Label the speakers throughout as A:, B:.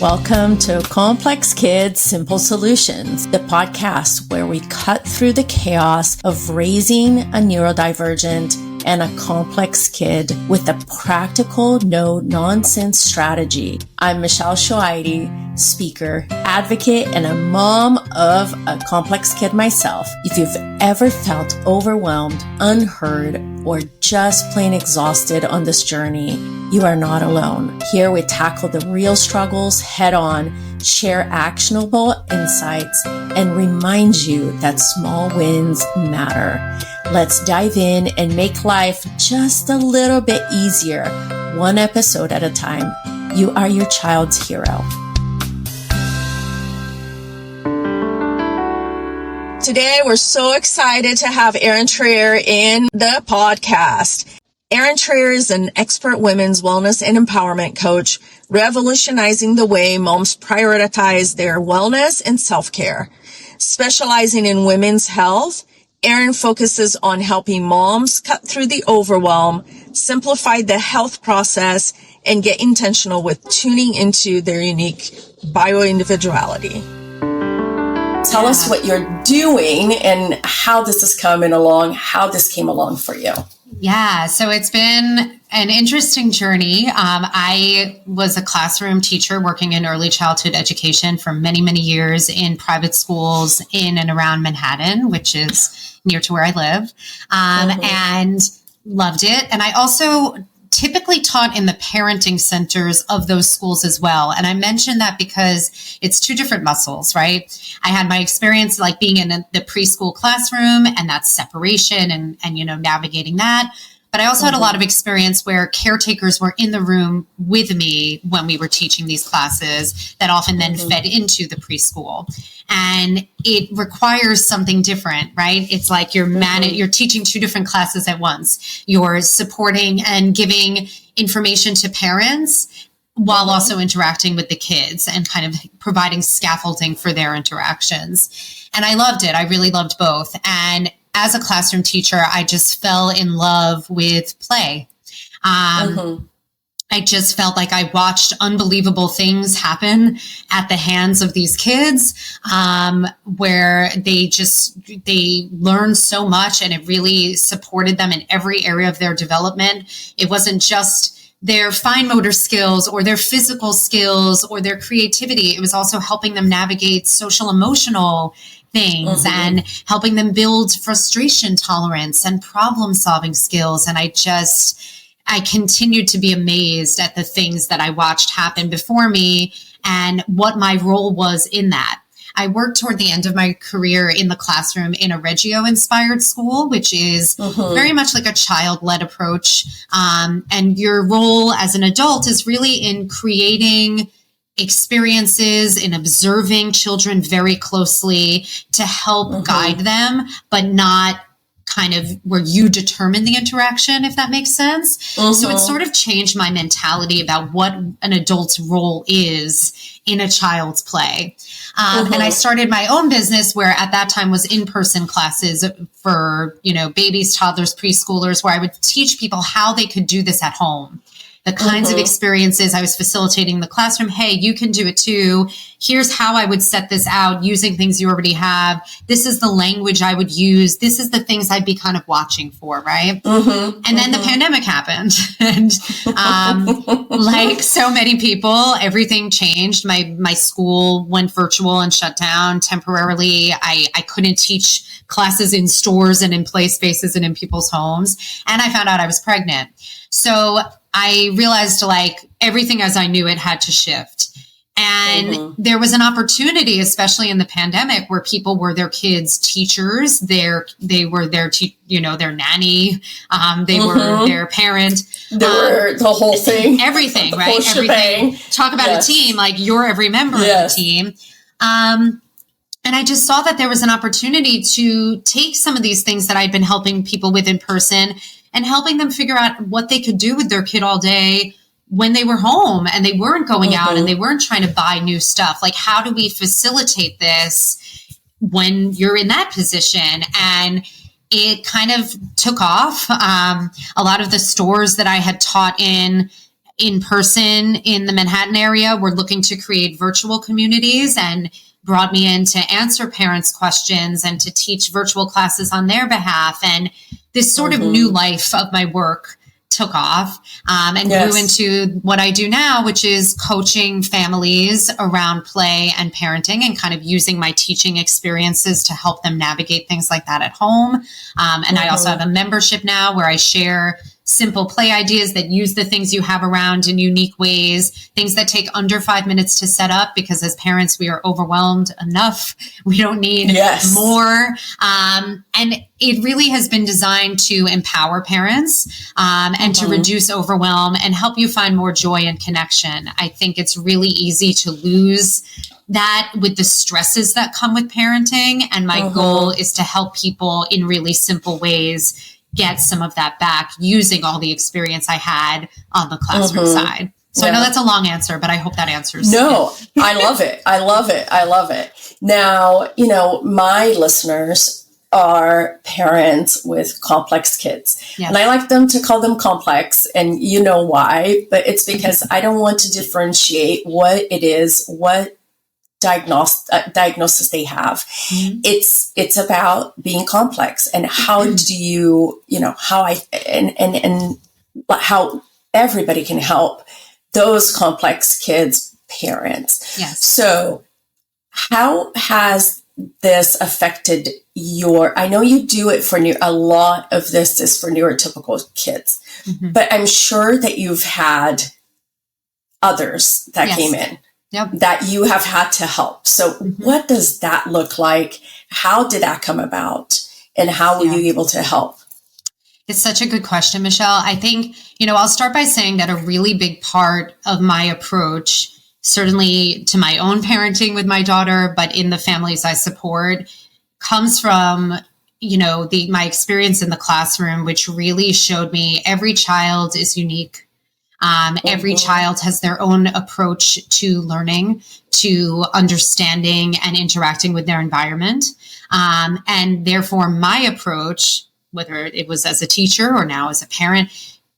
A: Welcome to Complex Kids, Simple Solutions, the podcast where we cut through the chaos of raising a neurodivergent and a complex kid with a practical, no-nonsense strategy. I'm Michelle Shoaidi, speaker, advocate, and a mom of a complex kid myself. If you've ever felt overwhelmed, unheard, or just plain exhausted on this journey, you are not alone. Here we tackle the real struggles head on, share actionable insights, and remind you that small wins matter. Let's dive in and make life just a little bit easier, one episode at a time. You are your child's hero. Today, we're so excited to have Erin Trier in the podcast. Erin Trier is an expert women's wellness and empowerment coach, revolutionizing the way moms prioritize their wellness and self-care. Specializing in women's health, Erin focuses on helping moms cut through the overwhelm, simplify the health process, and get intentional with tuning into their unique bioindividuality. Tell us what you're doing and how this is coming along, how this came along for you.
B: Yeah, so it's been an interesting journey. I was a classroom teacher working in early childhood education for many, many years in private schools in and around Manhattan, which is near to where I live, and loved it. And I also typically taught in the parenting centers of those schools as well. And I mentioned that because it's two different muscles, right? I had my experience like being in the preschool classroom and that separation and navigating that. But I also had a lot of experience where caretakers were in the room with me when we were teaching these classes that often then fed into the preschool. And it requires something different, right? It's like you're teaching two different classes at once. You're supporting and giving information to parents while also interacting with the kids and kind of providing scaffolding for their interactions. And I loved it. I really loved both. And as a classroom teacher, I just fell in love with play. I just felt like I watched unbelievable things happen at the hands of these kids, where they learned so much and it really supported them in every area of their development. It wasn't just their fine motor skills or their physical skills or their creativity. It was also helping them navigate social emotional things and helping them build frustration tolerance and problem solving skills. And I continued to be amazed at the things that I watched happen before me and what my role was in that. I worked toward the end of my career in the classroom in a Reggio-inspired school, which is very much like a child-led approach. And your role as an adult is really in creating experiences, in observing children very closely to help guide them, but not kind of where you determine the interaction, if that makes sense. So it sort of changed my mentality about what an adult's role is in a child's play. And I started my own business where at that time was in-person classes for, babies, toddlers, preschoolers, where I would teach people how they could do this at home. The kinds of experiences I was facilitating in the classroom. Hey, you can do it too. Here's how I would set this out using things you already have. This is the language I would use. This is the things I'd be kind of watching for, right? And then the pandemic happened. And like so many people, everything changed. My school went virtual and shut down temporarily. I couldn't teach classes in stores and in play spaces and in people's homes. And I found out I was pregnant. So I realized like everything as I knew it had to shift. And there was an opportunity, especially in the pandemic, where people were their kids' teachers. They were their nanny. They were their parent.
A: They were the whole thing.
B: Everything, right? Everything. Talk about a team, like you're every member of the team. And I just saw that there was an opportunity to take some of these things that I'd been helping people with in person and helping them figure out what they could do with their kid all day when they were home and they weren't going out and they weren't trying to buy new stuff. Like, how do we facilitate this when you're in that position? And it kind of took off. A lot of the stores that I had taught in in person in the Manhattan area. We're looking to create virtual communities, and brought me in to answer parents' questions and to teach virtual classes on their behalf. And this sort of new life of my work took off and grew into what I do now, which is coaching families around play and parenting, and kind of using my teaching experiences to help them navigate things like that at home. And I also have a membership now where I share simple play ideas that use the things you have around in unique ways, things that take under 5 minutes to set up, because as parents, we are overwhelmed enough. We don't need more. And it really has been designed to empower parents and to reduce overwhelm and help you find more joy and connection. I think it's really easy to lose that with the stresses that come with parenting. And my goal is to help people in really simple ways get some of that back using all the experience I had on the classroom side. So I know that's a long answer, but I hope that answers.
A: No, I love it. I love it. I love it. Now, you know, my listeners are parents with complex kids. Yes. And I like them to call them complex, and you know why, but it's because I don't want to differentiate what it is, what diagnosis they have. It's about being complex, and how do you know, how how everybody can help those complex kids' parents.
B: Yes.
A: So how has this affected I know you do it for a lot of this is for neurotypical kids, but I'm sure that you've had others that came in.
B: Yep.
A: That you have had to help. So what does that look like? How did that come about? And how were you able to help?
B: It's such a good question, Michelle. I think, you know, I'll start by saying that a really big part of my approach, certainly to my own parenting with my daughter, but in the families I support, comes from, you know, my experience in the classroom, which really showed me every child is unique. Every child has their own approach to learning, to understanding and interacting with their environment. And therefore my approach, whether it was as a teacher or now as a parent,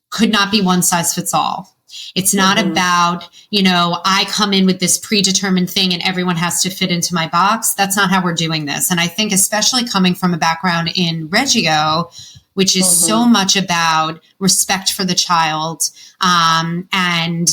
B: could not be one size fits all. It's not about, you know, I come in with this predetermined thing and everyone has to fit into my box. That's not how we're doing this. And I think especially coming from a background in Reggio, which is so much about respect for the child. And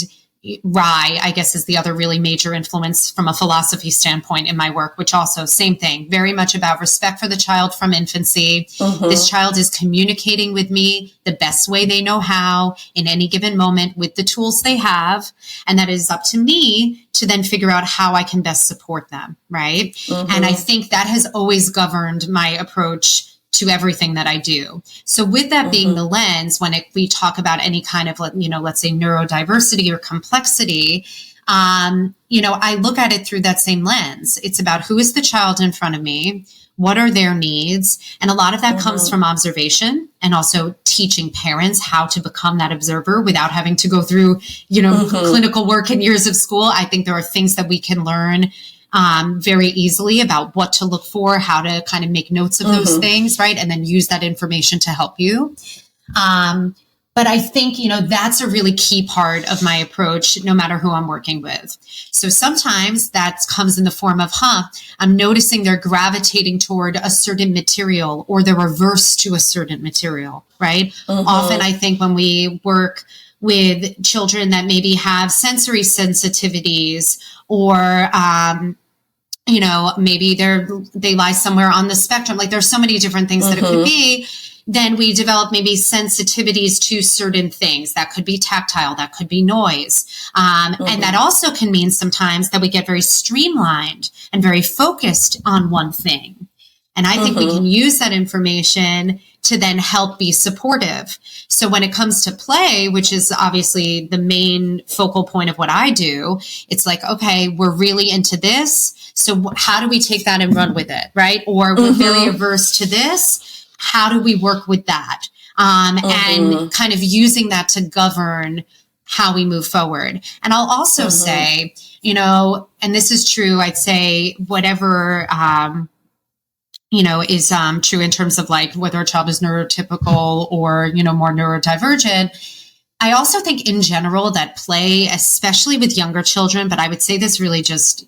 B: Rye, I guess, is the other really major influence from a philosophy standpoint in my work, which also same thing, very much about respect for the child from infancy. This child is communicating with me the best way they know how in any given moment with the tools they have. And that is up to me to then figure out how I can best support them. Right. And I think that has always governed my approach to everything that I do. So with that being the lens, when we talk about any kind of, you know, let's say neurodiversity or complexity, you know, I look at it through that same lens. It's about who is the child in front of me? What are their needs? And a lot of that comes from observation and also teaching parents how to become that observer without having to go through, you know, clinical work and years of school. I think there are things that we can learn very easily about what to look for, how to kind of make notes of those things, right? And then use that information to help you. But I think, you know, that's a really key part of my approach, no matter who I'm working with. So sometimes that comes in the form of, I'm noticing they're gravitating toward a certain material or they're averse to a certain material, right? Often I think when we work with children that maybe have sensory sensitivities or, you know, maybe they lie somewhere on the spectrum. Like there's so many different things that it could be. Then we develop maybe sensitivities to certain things. That could be tactile, that could be noise. And that also can mean sometimes that we get very streamlined and very focused on one thing. And I think we can use that information to then help be supportive. So when it comes to play, which is obviously the main focal point of what I do, it's like, okay, we're really into this. So how do we take that and run with it, right? Or we're very averse to this. How do we work with that? And kind of using that to govern how we move forward. And I'll also say, you know, and this is true, I'd say whatever, you know, is true in terms of like whether a child is neurotypical or, you know, more neurodivergent. I also think in general that play, especially with younger children, but I would say this really just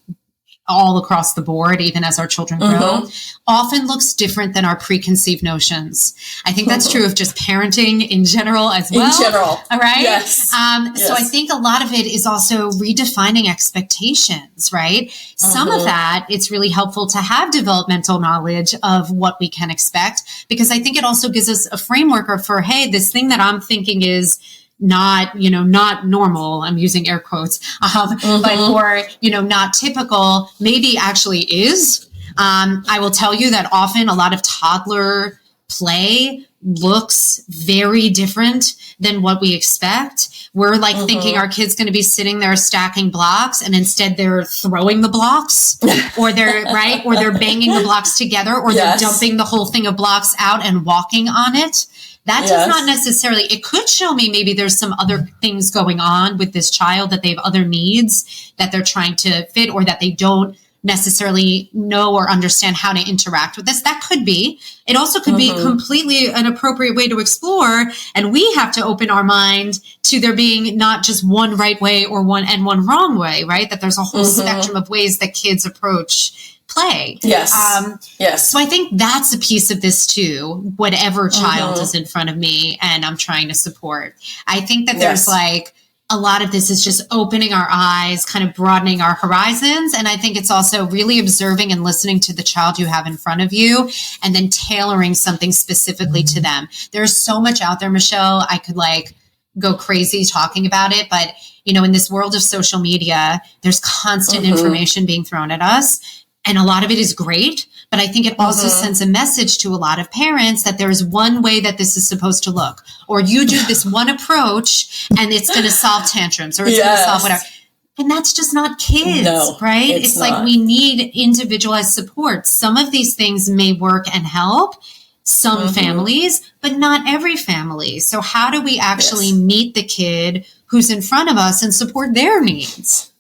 B: all across the board, even as our children grow, often looks different than our preconceived notions. I think that's true of just parenting in general as well.
A: In general.
B: All right.
A: Yes.
B: So I think a lot of it is also redefining expectations, right? Some of that, it's really helpful to have developmental knowledge of what we can expect, because I think it also gives us a framework for, hey, this thing that I'm thinking is not normal, I'm using air quotes, but or, not typical, maybe actually is. I will tell you that often a lot of toddler play looks very different than what we expect. We're like thinking our kid's going to be sitting there stacking blocks, and instead they're throwing the blocks or they're or they're banging the blocks together, or they're dumping the whole thing of blocks out and walking on it. That does not necessarily, it could show me maybe there's some other things going on with this child, that they have other needs that they're trying to fit, or that they don't necessarily know or understand how to interact with this. That could be. It also could be completely an appropriate way to explore. And we have to open our mind to there being not just one right way or one wrong way, right? That there's a whole spectrum of ways that kids approach play.
A: Yes. Yes.
B: So I think that's a piece of this too, whatever child is in front of me and I'm trying to support. I think that there's like a lot of this is just opening our eyes, kind of broadening our horizons. And I think it's also really observing and listening to the child you have in front of you, and then tailoring something specifically to them. There's so much out there, Michelle. I could go crazy talking about it, but in this world of social media, there's constant information being thrown at us. And a lot of it is great, but I think it also sends a message to a lot of parents that there's one way that this is supposed to look, or you do this one approach and it's going to solve tantrums, or it's going to solve whatever. And that's just not kids, right? It's like we need individualized support. Some of these things may work and help some families, but not every family. So how do we actually meet the kid who's in front of us and support their needs?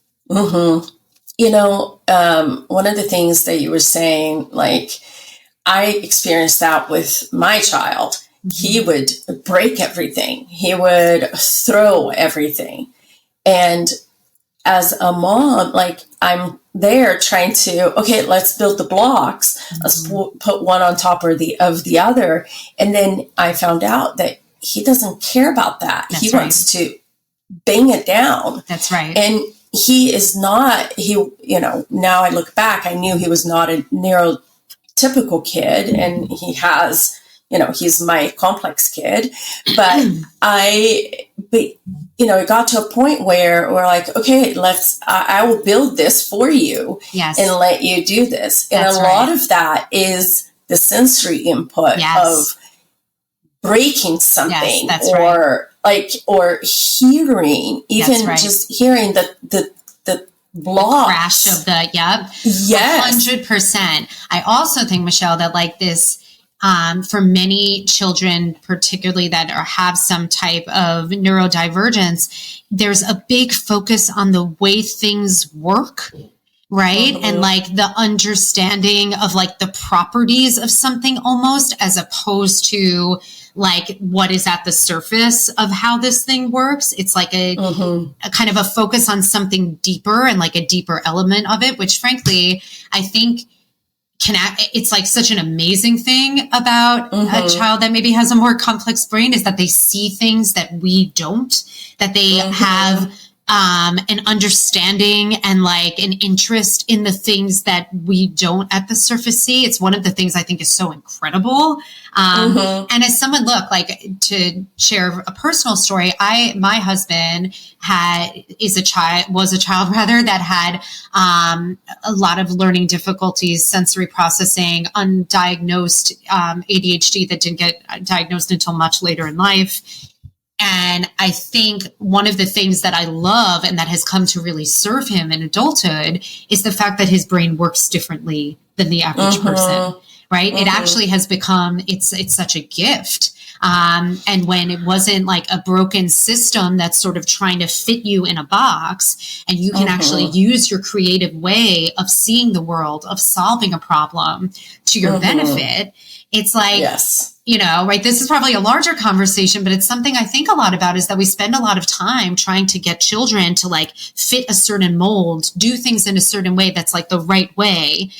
A: One of the things that you were saying, I experienced that with my child. He would break everything. He would throw everything. And as a mom, I'm there trying to, okay, let's build the blocks. Let's put one on top of the other. And then I found out that he doesn't care about that. He wants to bang it down.
B: That's right.
A: And he is not, now I look back, I knew he was not a neurotypical kid, and he has, he's my complex kid, but it got to a point where we're like, okay, I will build this for you and let you do this. And a lot of that is the sensory input of breaking something, or hearing, even just hearing the block
B: crash of the 100%. I also think, Michelle, that this for many children, particularly that have some type of neurodivergence, there's a big focus on the way things work. Right. And the understanding of the properties of something, almost, as opposed to what is at the surface of how this thing works. It's a kind of a focus on something deeper, and a deeper element of it, which frankly, I think it's such an amazing thing about a child that maybe has a more complex brain, is that they see things that we don't, that they have an understanding and an interest in the things that we don't at the surface see. It's one of the things I think is so incredible. And as someone, to share a personal story, my husband was a child that had a lot of learning difficulties, sensory processing, undiagnosed ADHD that didn't get diagnosed until much later in life. And I think one of the things that I love and that has come to really serve him in adulthood is the fact that his brain works differently than the average person, right? It actually has become, it's such a gift. And when it wasn't a broken system that's sort of trying to fit you in a box, and you can actually use your creative way of seeing the world, of solving a problem to your benefit, it's right, this is probably a larger conversation, but it's something I think a lot about, is that we spend a lot of time trying to get children to like fit a certain mold, do things in a certain way that's like the right way.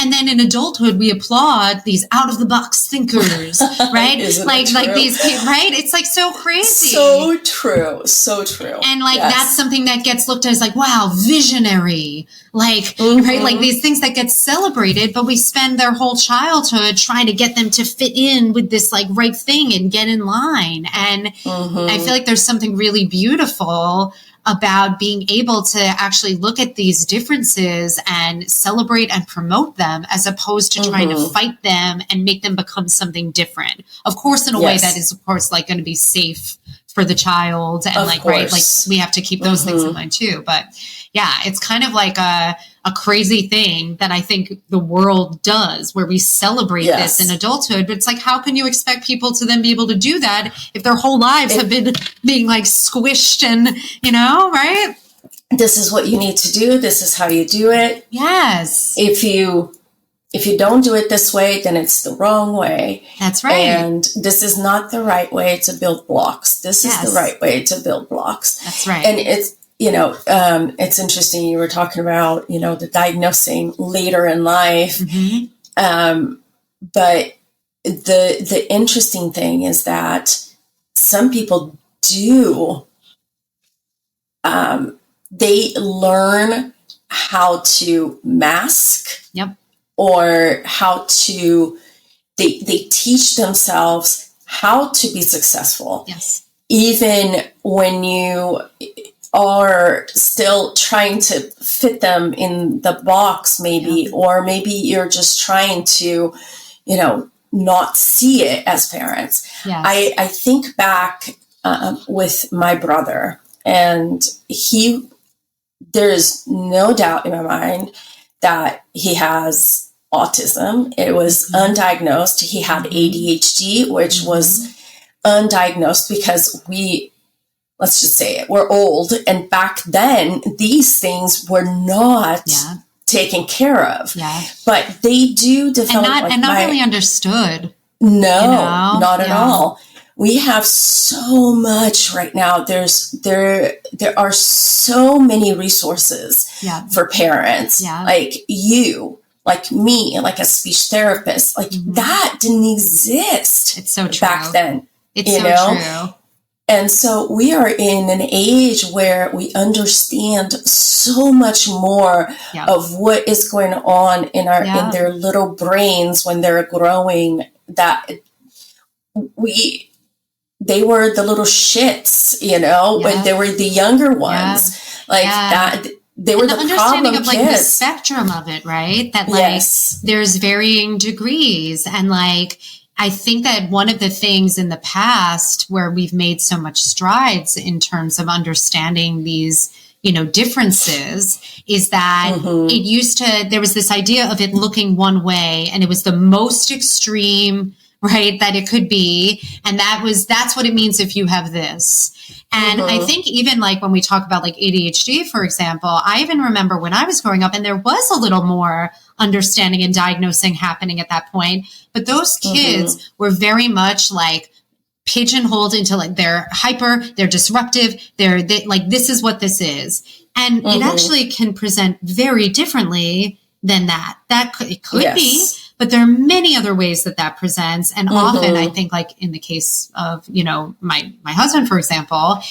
B: And then in adulthood, we applaud these out of the box thinkers, right? like these kids, right? It's like so crazy.
A: So true. So true.
B: And like, that's something that gets looked at as like, wow, visionary, like, right? Like these things that get celebrated, but we spend their whole childhood trying to get them to fit in with this like right thing and get in line. And I feel like there's something really beautiful about being able to actually look at these differences and celebrate and promote them, as opposed to trying to fight them and make them become something different. Of course, in a way that is, of course, like going to be safe for the child, and right, like we have to keep those things in mind too. But yeah, it's kind of like a crazy thing that I think the world does, where we celebrate this in adulthood. But it's like, how can you expect people to then be able to do that if their whole lives have been being like squished and, right?
A: This is what you need to do. This is how you do it.
B: Yes.
A: If you don't do it this way, then it's the wrong way.
B: That's right.
A: And this is not the right way to build blocks. This is the right way to build blocks.
B: That's right.
A: And it's, it's interesting. You were talking about, the diagnosing later in life. But the interesting thing is that some people do, they learn how to mask.
B: Yep.
A: Or how to, they teach themselves how to be successful.
B: Yes.
A: Even when you are still trying to fit them in the box, maybe, or maybe you're just trying to, not see it as parents.
B: Yes.
A: I think back with my brother, and there's no doubt in my mind that he has autism. It was undiagnosed. He had ADHD, which was undiagnosed because let's just say it, we're old. And back then, these things were not taken care of.
B: Yeah.
A: But they do develop.
B: And not really understood.
A: No, not at all. We have so much right now. There are so many resources for parents, like you, like me, like a speech therapist. Like that didn't exist.
B: It's so true.
A: Back then.
B: It's true.
A: And so we are in an age where we understand so much more of what is going on in their little brains when they're growing, that they were the little shits, when they were the younger ones, that. They were the
B: understanding of
A: kids.
B: like the spectrum of it, right? That like there's varying degrees, and like I think that one of the things in the past where we've made so much strides in terms of understanding these, differences, is that there was this idea of it looking one way, and it was the most extreme, right, that it could be. And that's what it means if you have this. And I think even like when we talk about like ADHD, for example, I even remember when I was growing up and there was a little more understanding and diagnosing happening at that point. But those kids were very much like pigeonholed into like they're hyper, they're disruptive, they like, this is what this is. And it actually can present very differently than that. It could be. But there are many other ways that presents. And often I think like in the case of, my husband, for example,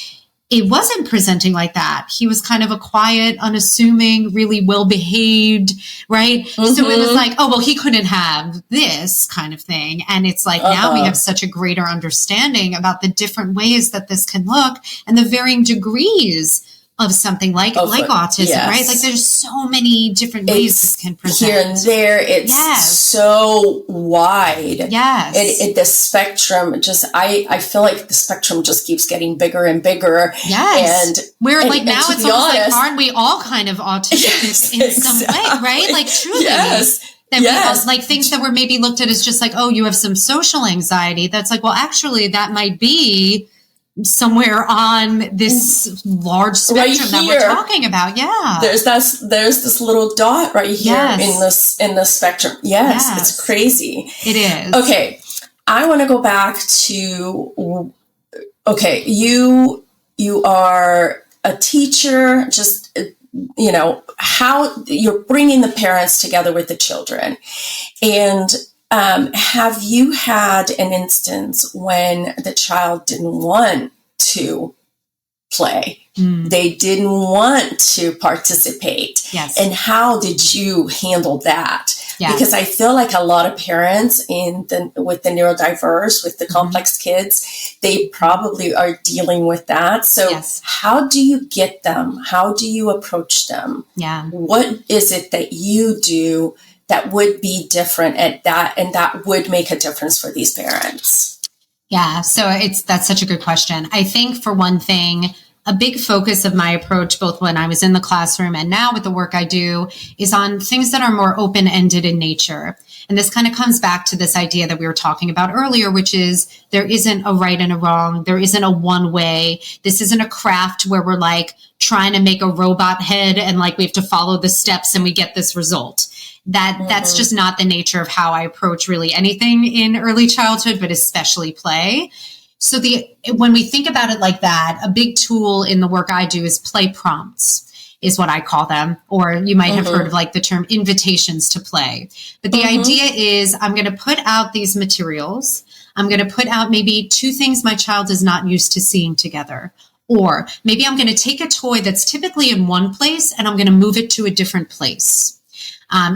B: it wasn't presenting like that. He was kind of a quiet, unassuming, really well-behaved, right? So it was like, oh, well, he couldn't have this kind of thing. And it's like now we have such a greater understanding about the different ways that this can look and the varying degrees of something like autism, right? Like there's so many different ways this can present.
A: Here and there, it's so wide.
B: Yes.
A: The spectrum I feel like the spectrum just keeps getting bigger and bigger.
B: Yes.
A: And
B: we're like, now it's almost like, aren't we all kind of autistic in some way, right? Like truly. That like things that were maybe looked at as just like, oh, you have some social anxiety. That's like, well, actually that might be somewhere on this large spectrum that we're talking about.
A: There's this little dot right here in the spectrum. It's crazy.
B: It is.
A: Okay. I want to go back to, okay, you are a teacher, just, how you're bringing the parents together with the children. And have you had an instance when the child didn't want to play? They didn't want to participate.
B: Yes.
A: And how did you handle that?
B: Yeah.
A: Because I feel like a lot of parents with the neurodiverse, with the complex kids, they probably are dealing with that. So
B: yes.
A: How do you get them? How do you approach them?
B: Yeah.
A: What is it that you do that would be different at that, and that would make a difference for these parents?
B: Yeah. So that's such a good question. I think for one thing, a big focus of my approach, both when I was in the classroom and now with the work I do, is on things that are more open-ended in nature. And this kind of comes back to this idea that we were talking about earlier, which is there isn't a right and a wrong. There isn't a one way. This isn't a craft where we're like trying to make a robot head and like we have to follow the steps and we get this result. That's just not the nature of how I approach really anything in early childhood, but especially play. So when we think about it like that, a big tool in the work I do is play prompts, is what I call them. Or you might have heard of like the term invitations to play. But the idea is I'm going to put out these materials. I'm going to put out maybe 2 things my child is not used to seeing together. Or maybe I'm going to take a toy that's typically in one place and I'm going to move it to a different place.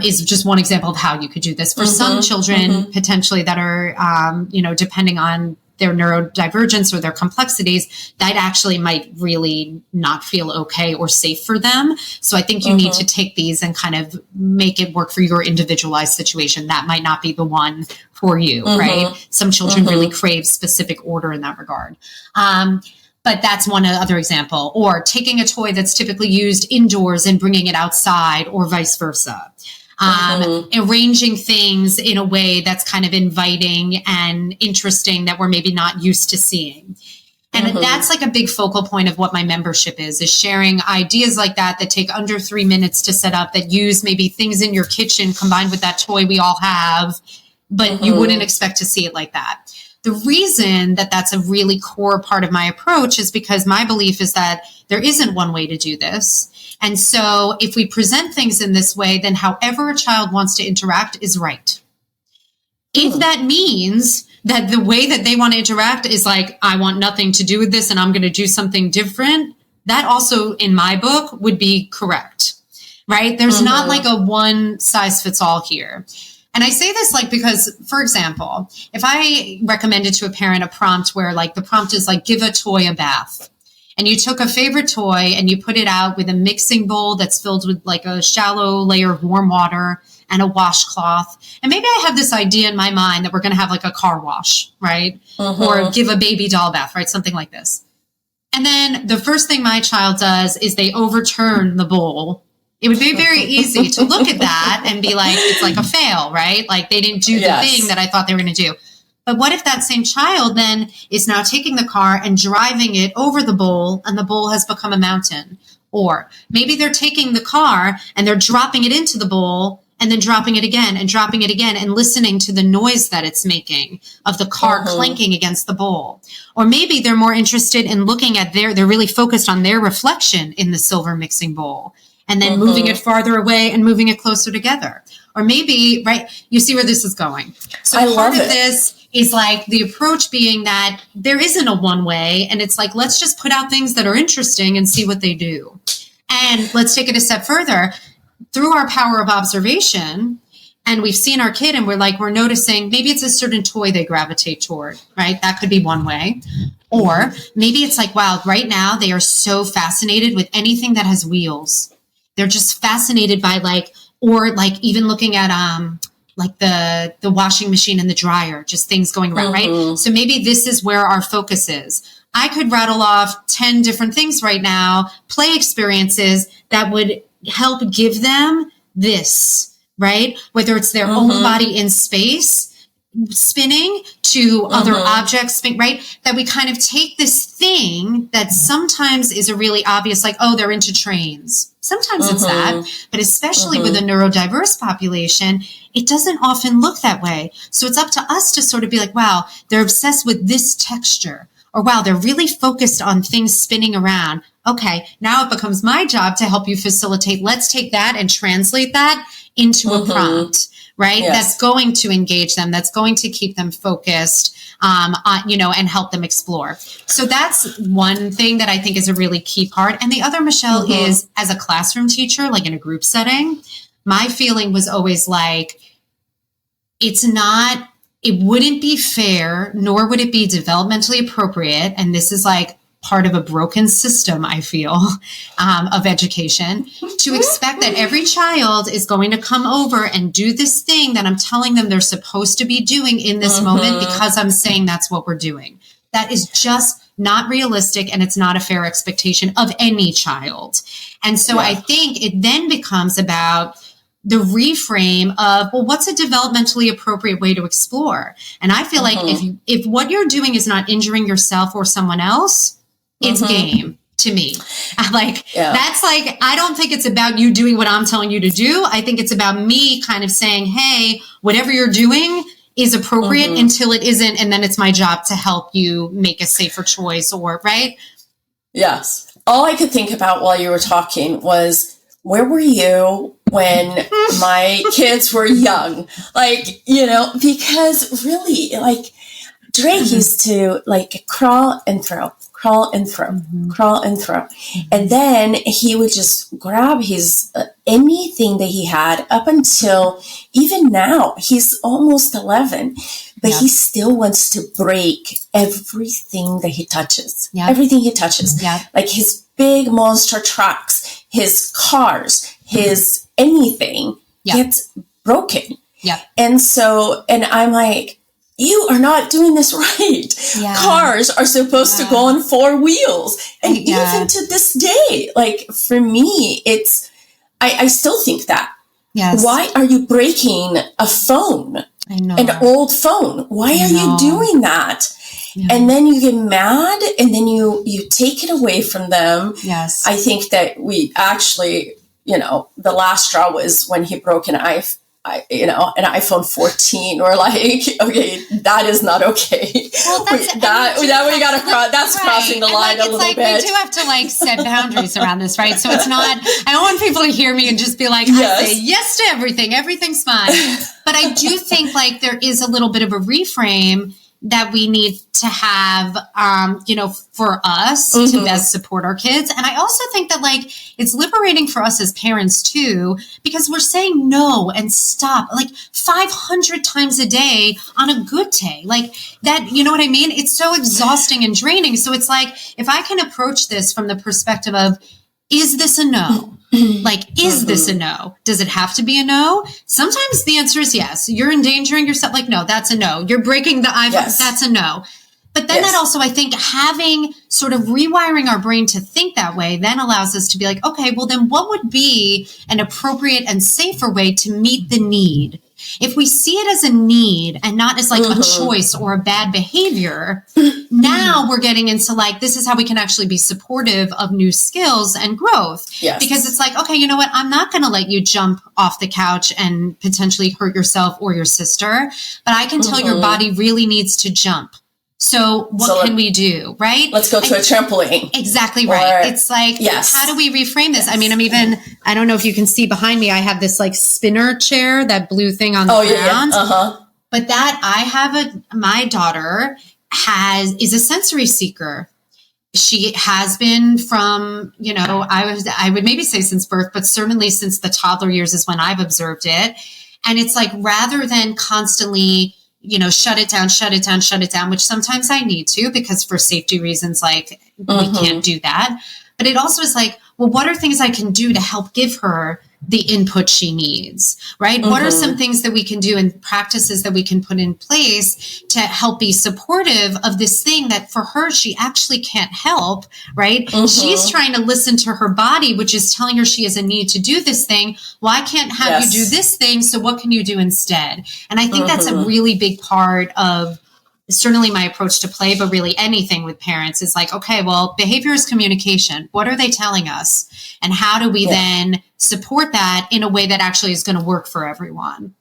B: Is just one example of how you could do this. For some children, potentially that are, depending on their neurodivergence or their complexities, that actually might really not feel okay or safe for them. So I think you need to take these and kind of make it work for your individualized situation. That might not be the one for you, right? Some children really crave specific order in that regard. But that's one other example. Or taking a toy that's typically used indoors and bringing it outside, or vice versa. Arranging things in a way that's kind of inviting and interesting that we're maybe not used to seeing. And that's like a big focal point of what my membership is sharing ideas like that take under 3 minutes to set up, that use maybe things in your kitchen combined with that toy we all have, but you wouldn't expect to see it like that. The reason that that's a really core part of my approach is because my belief is that there isn't one way to do this. And so if we present things in this way, then however a child wants to interact is right. If that means that the way that they want to interact is like, I want nothing to do with this and I'm going to do something different, that also in my book would be correct, right? There's not like a one size fits all here. And I say this like, because for example, if I recommended to a parent a prompt where like the prompt is like, give a toy a bath. And you took a favorite toy and you put it out with a mixing bowl that's filled with like a shallow layer of warm water and a washcloth. And maybe I have this idea in my mind that we're going to have like a car wash, right? Or give a baby doll bath, right? Something like this. And then the first thing my child does is they overturn the bowl. It would be very easy to look at that and be like, it's like a fail, right? Like they didn't do the thing that I thought they were going to do. But what if that same child then is now taking the car and driving it over the bowl and the bowl has become a mountain? Or maybe they're taking the car and they're dropping it into the bowl and then dropping it again and listening to the noise that it's making of the car clanking against the bowl. Or maybe they're more interested in looking at they're really focused on their reflection in the silver mixing bowl and then moving it farther away and moving it closer together. Or maybe, right, you see where this is going. So part of this is like the approach being that there isn't a one way. And it's like, let's just put out things that are interesting and see what they do. And let's take it a step further. Through our power of observation, and we've seen our kid and we're noticing maybe it's a certain toy they gravitate toward, right? That could be one way. Or maybe it's like, wow, right now they are so fascinated with anything that has wheels. They're just fascinated by even looking at like the washing machine and the dryer, just things going around, right? So maybe this is where our focus is. I could rattle off 10 different things right now, play experiences that would help give them this, right? Whether it's their own body in space, spinning to other objects, right? That we kind of take this thing that sometimes is a really obvious, like, oh, they're into trains. Sometimes it's that, but especially with a neurodiverse population, it doesn't often look that way. So it's up to us to sort of be like, wow, they're obsessed with this texture, or wow, they're really focused on things spinning around. Okay, now it becomes my job to help you facilitate. Let's take that and translate that into a prompt, right?
A: Yes.
B: That's going to engage them. That's going to keep them focused, on, and help them explore. So that's one thing that I think is a really key part. And the other, Michelle, is as a classroom teacher, like in a group setting, my feeling was always like, it wouldn't be fair, nor would it be developmentally appropriate. And this is like part of a broken system, I feel, of education, to expect that every child is going to come over and do this thing that I'm telling them they're supposed to be doing in this moment because I'm saying that's what we're doing. That is just not realistic, and it's not a fair expectation of any child. And so I think it then becomes about the reframe of, well, what's a developmentally appropriate way to explore? And I feel like if what you're doing is not injuring yourself or someone else, it's game to me. That's like, I don't think it's about you doing what I'm telling you to do. I think it's about me kind of saying, hey, whatever you're doing is appropriate until it isn't. And then it's my job to help you make a safer choice, or right.
A: Yes. All I could think about while you were talking was, where were you when my kids were young? Like, because really, like, Drake used to like crawl and throw, crawl and throw, crawl and throw. And then he would just grab his anything that he had up until even now. He's almost 11, but he still wants to break everything that he touches. Everything he touches. Like his big monster trucks, his cars, his anything gets broken. And so, and I'm like, you are not doing this right. Cars are supposed to go on 4 wheels. And even to this day, like for me, it's, I still think that. Why are you breaking a phone?
B: I know.
A: An old phone? Why are you doing that? And then you get mad, and then you take it away from them. I think that we actually, the last straw was when he broke an iPhone 14. We're like, okay, that is not okay. Well, that's crossing the line a little bit.
B: We do have to set boundaries around this, right? So it's not, I don't want people to hear me and just be like, I say yes to everything. Everything's fine. But I do think there is a little bit of a reframe that we need to have, for us to best support our kids. And I also think that it's liberating for us as parents too, because we're saying no and stop 500 times a day on a good day. That, you know what I mean? It's so exhausting and draining. So it's if I can approach this from the perspective of, is this a no? Is this a no? Does it have to be a no? Sometimes the answer is yes. You're endangering yourself. No, that's a no. You're breaking the iPhone. That's a no. But then that also, I think, having sort of rewiring our brain to think that way then allows us to be like, okay, well then what would be an appropriate and safer way to meet the need? If we see it as a need and not as a choice or a bad behavior, now we're getting into this is how we can actually be supportive of new skills and growth. Because it's okay, you know what? I'm not going to let you jump off the couch and potentially hurt yourself or your sister, but I can tell your body really needs to jump. So what can we do, right?
A: Let's go to a trampoline.
B: Exactly right. It's how do we reframe this? I mean, I don't know if you can see behind me, I have this spinner chair, that blue thing on the ground. But that I have my daughter is a sensory seeker. She has been from, I would maybe say since birth, but certainly since the toddler years is when I've observed it. And it's rather than constantly shut it down, which sometimes I need to, because for safety reasons, we can't do that. But it also is well, what are things I can do to help give her the input she needs, right? What are some things that we can do and practices that we can put in place to help be supportive of this thing that for her, she actually can't help, right? She's trying to listen to her body, which is telling her she has a need to do this thing. Well, I can't have you do this thing. So what can you do instead? And I think that's a really big part of certainly my approach to play, but really anything with parents is like, okay, well, behavior is communication. What are they telling us? And how do we then support that in a way that actually is going to work for everyone?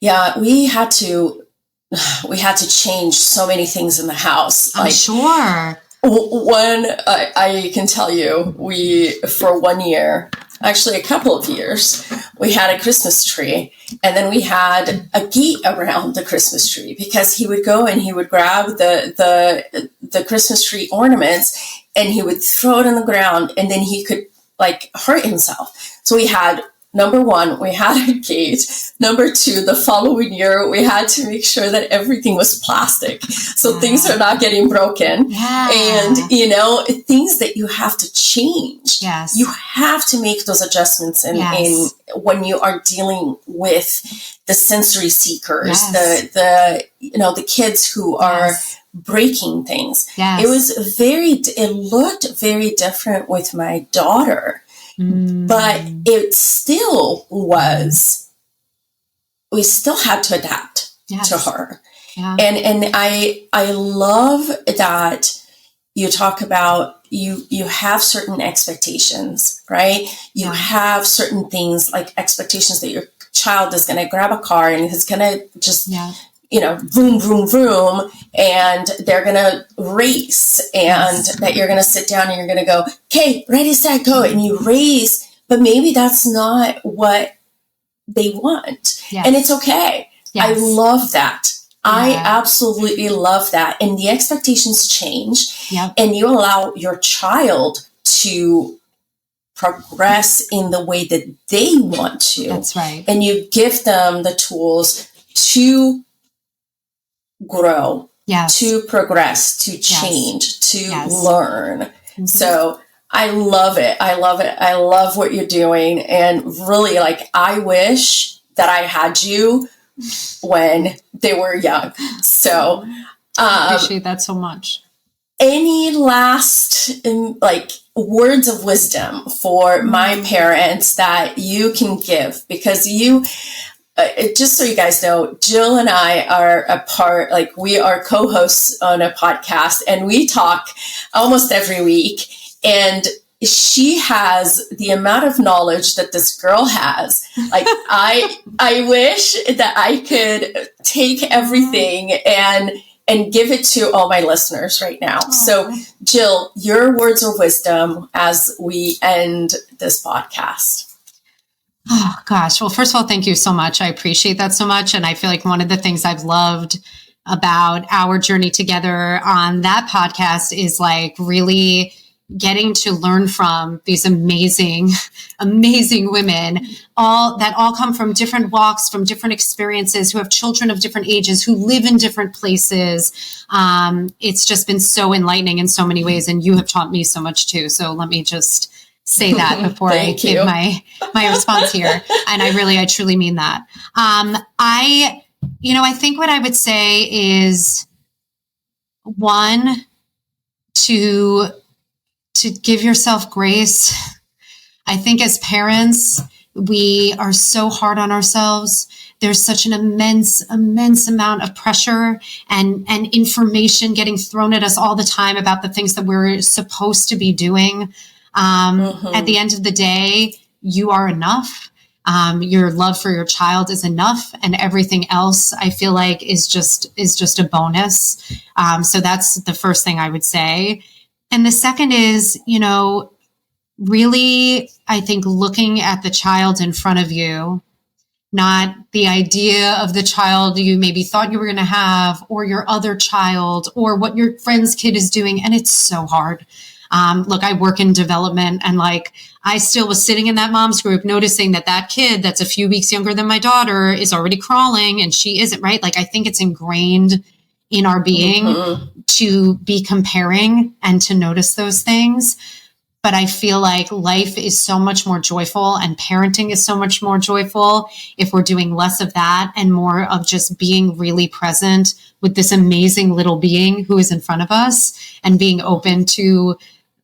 C: Yeah, we had to change so many things in the house.
B: I'm sure.
C: One, I can tell you, for 1 year, actually a couple of years, we had a Christmas tree, and then we had a gate around the Christmas tree because he would go and he would grab the Christmas tree ornaments and he would throw it on the ground, and then he could hurt himself. So we had, number one, we had a gate. Number two, the following year, we had to make sure that everything was plastic. So things are not getting broken.
B: Yeah.
C: And, things that you have to change.
B: Yes.
C: You have to make those adjustments in when you are dealing with the sensory seekers, the kids who are breaking things.
B: Yes.
C: It looked very different with my daughter. But it still was, we still had to adapt to her. Yeah. And I love that you talk about, you have certain expectations, right? You have certain things like expectations that your child is going to grab a car and is going to just, vroom, vroom, vroom, and they're going to race, and that you're going to sit down and you're going to go, okay, ready, set, go, and you race, but maybe that's not what they want. Yes. And it's okay. Yes. I love that. Yeah. I absolutely love that. And the expectations change, and you allow your child to progress in the way that they want to.
B: That's right.
C: And you give them the tools to grow, to progress, to change, to learn. So I love it. I love it. I love what you're doing. And really, I wish that I had you when they were young. So
B: I appreciate that so much.
C: Any last words of wisdom for my parents that you can give? Because just so you guys know, Jill and I are we are co-hosts on a podcast, and we talk almost every week. And she has the amount of knowledge that this girl has. I wish that I could take everything and give it to all my listeners right now. Aww. So, Jill, your words of wisdom as we end this podcast.
B: Oh, gosh. Well, first of all, thank you so much. I appreciate that so much. And I feel like one of the things I've loved about our journey together on that podcast is really getting to learn from these amazing, amazing women, all come from different walks, from different experiences, who have children of different ages, who live in different places. It's just been so enlightening in so many ways. And you have taught me so much too. So let me just say that before I give my response here. And I truly mean that. I think what I would say is, one, to give yourself grace. I think as parents, we are so hard on ourselves. There's such an immense amount of pressure and information getting thrown at us all the time about the things that we're supposed to be doing. At the end of the day, you are enough. Your love for your child is enough, and everything else I feel like is just a bonus. So that's the first thing I would say. And the second is, really, I think looking at the child in front of you, not the idea of the child you maybe thought you were going to have, or your other child, or what your friend's kid is doing. And it's so hard. Look, I work in development, and I still was sitting in that mom's group noticing that kid that's a few weeks younger than my daughter is already crawling and she isn't, right? I think it's ingrained in our being to be comparing and to notice those things. But I feel like life is so much more joyful and parenting is so much more joyful if we're doing less of that and more of just being really present with this amazing little being who is in front of us and being open to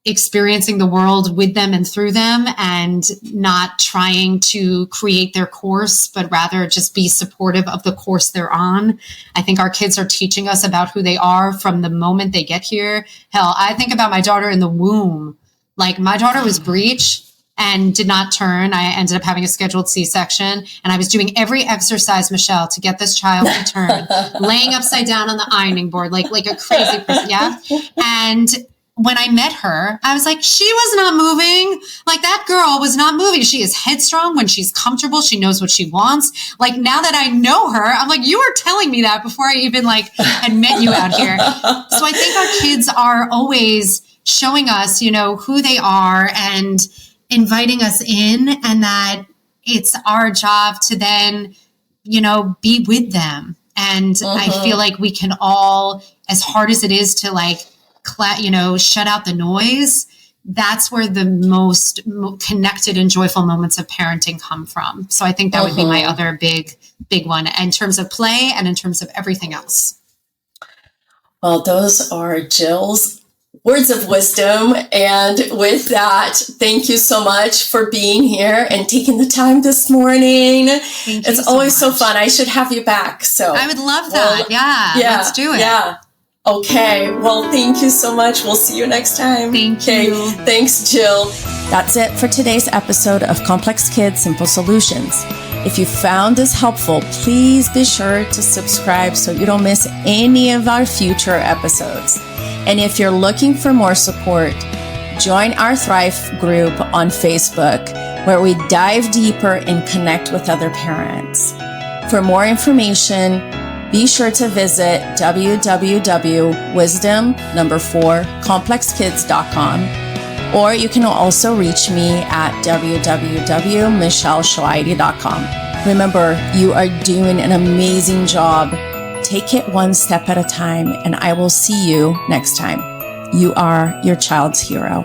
B: experiencing the world with them and through them and not trying to create their course, but rather just be supportive of the course they're on. I think our kids are teaching us about who they are from the moment they get here. Hell, I think about my daughter in the womb. Like my daughter was breech and did not turn. I ended up having a scheduled C-section and I was doing every exercise, Michelle, to get this child to turn, laying upside down on the ironing board, like a crazy person. Yeah. And when I met her, I was like, she was not moving. Like that girl was not moving. She is headstrong when she's comfortable. She knows what she wants. Like now that I know her, I'm like, you were telling me that before I even had met you out here. So I think our kids are always showing us, who they are and inviting us in, and that it's our job to then, be with them. And I feel like we can all, as hard as it is to shut out the noise, that's where the most connected and joyful moments of parenting come from. So I think that would be my other big one in terms of play and in terms of everything else.
C: Well, those are Jill's words of wisdom. And with that, thank you so much for being here and taking the time this morning. It's always so fun. I should have you back. So
B: I would love that. Yeah, let's do it.
C: Yeah. Okay. Well, thank you so much. We'll see you next time.
B: Thank you.
C: Thanks, Jill.
A: That's it for today's episode of Complex Kids, Simple Solutions. If you found this helpful, please be sure to subscribe so you don't miss any of our future episodes. And if you're looking for more support, join our Thrive group on Facebook, where we dive deeper and connect with other parents. For more information, be sure to visit www.wisdom4complexkids.com, or you can also reach me at www.michelleshoaidi.com. Remember, you are doing an amazing job. Take it one step at a time, and I will see you next time. You are your child's hero.